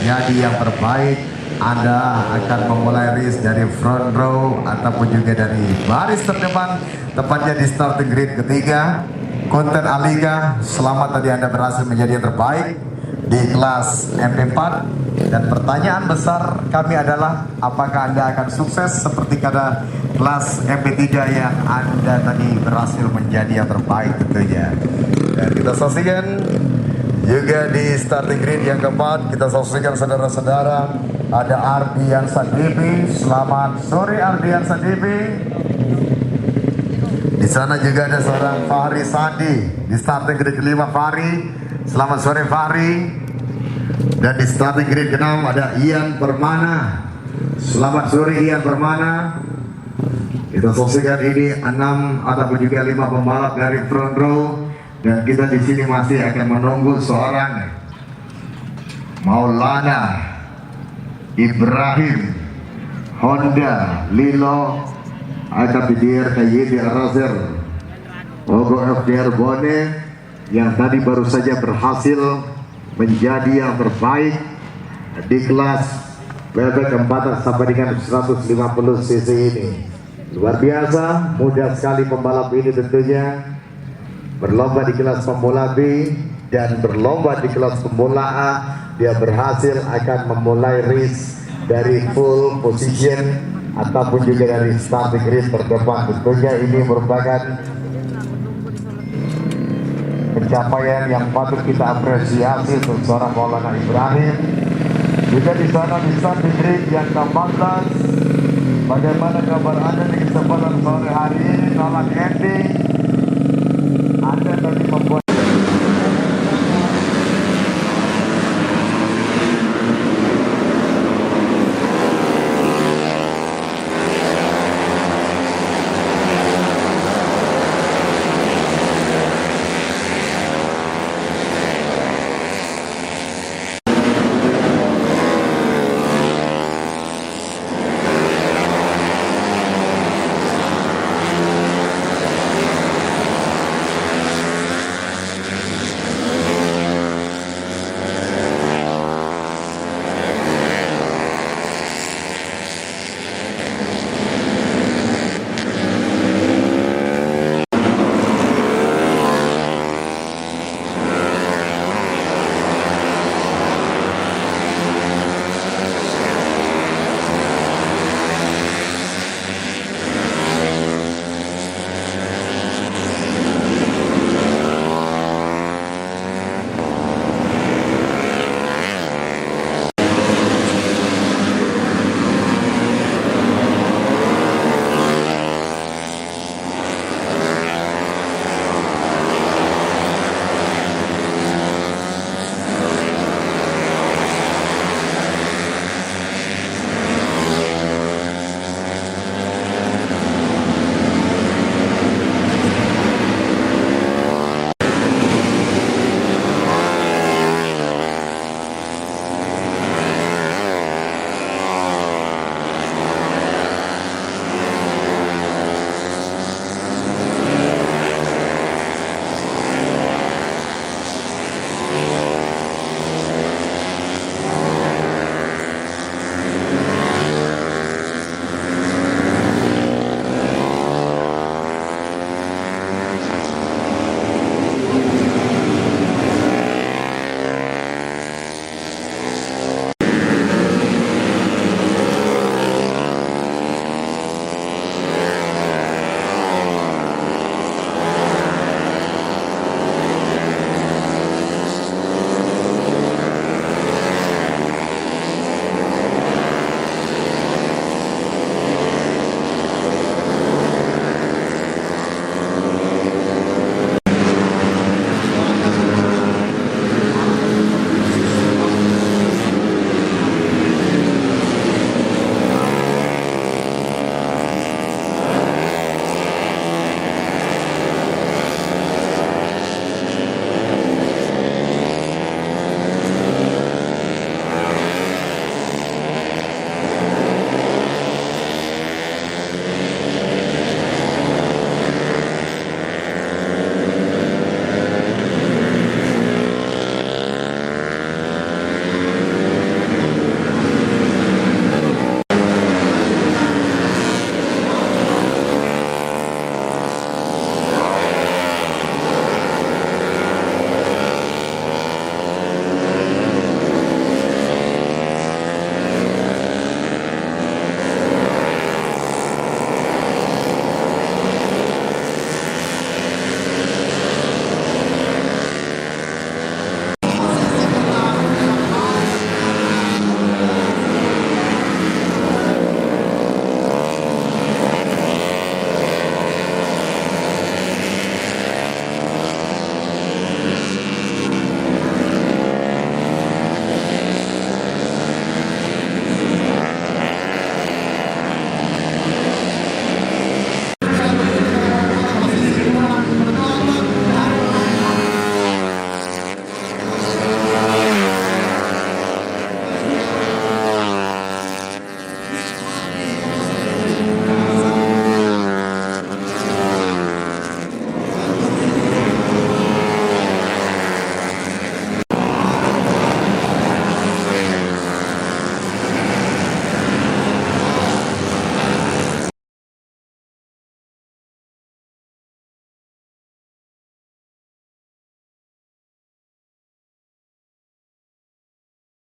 menjadi yang terbaik. Anda akan memulai race dari front row ataupun juga dari baris terdepan, tepatnya di starting grid ketiga. Konten Aliga, selamat tadi Anda berhasil menjadi yang terbaik di kelas MP4. Dan pertanyaan besar kami adalah, apakah Anda akan sukses seperti pada kelas MP3 yang Anda tadi berhasil menjadi yang terbaik tentunya. Dan kita saksikan juga di starting grid yang keempat, kita saksikan saudara-saudara, ada Ardian Sadibi. Selamat sore Ardian Sadibi. Di sana juga ada seorang Fahri Sandi di starting grid kelima. Fahri, selamat sore Fahri. Dan di starting grid ke-6 ada Ian Permana. Selamat sore Ian Permana. Kita saksikan ini 6 ataupun juga 5 pembalap dari front row. Dan kita di sini masih akan menunggu seorang Maulana Ibrahim Honda Lilo Akabidir Kayyidi Arazer Ogo FDR Bone yang tadi baru saja berhasil menjadi yang terbaik di kelas Bebek 4 sampai dengan 150 cc ini. Luar biasa, mudah sekali pembalap ini tentunya. Berlomba di kelas pemula B dan berlomba di kelas pemula A. Dia berhasil akan memulai race dari full position ataupun juga dari starting grid terdepan. Tentunya ini merupakan pencapaian yang patut kita apresiasi untuk seorang Maulana Ibrahim. Juga di sana di starting grid yang ke-14. Bagaimana kabar Anda di kesempatan sore hari ini? Selamat ending. Anda tadi membuat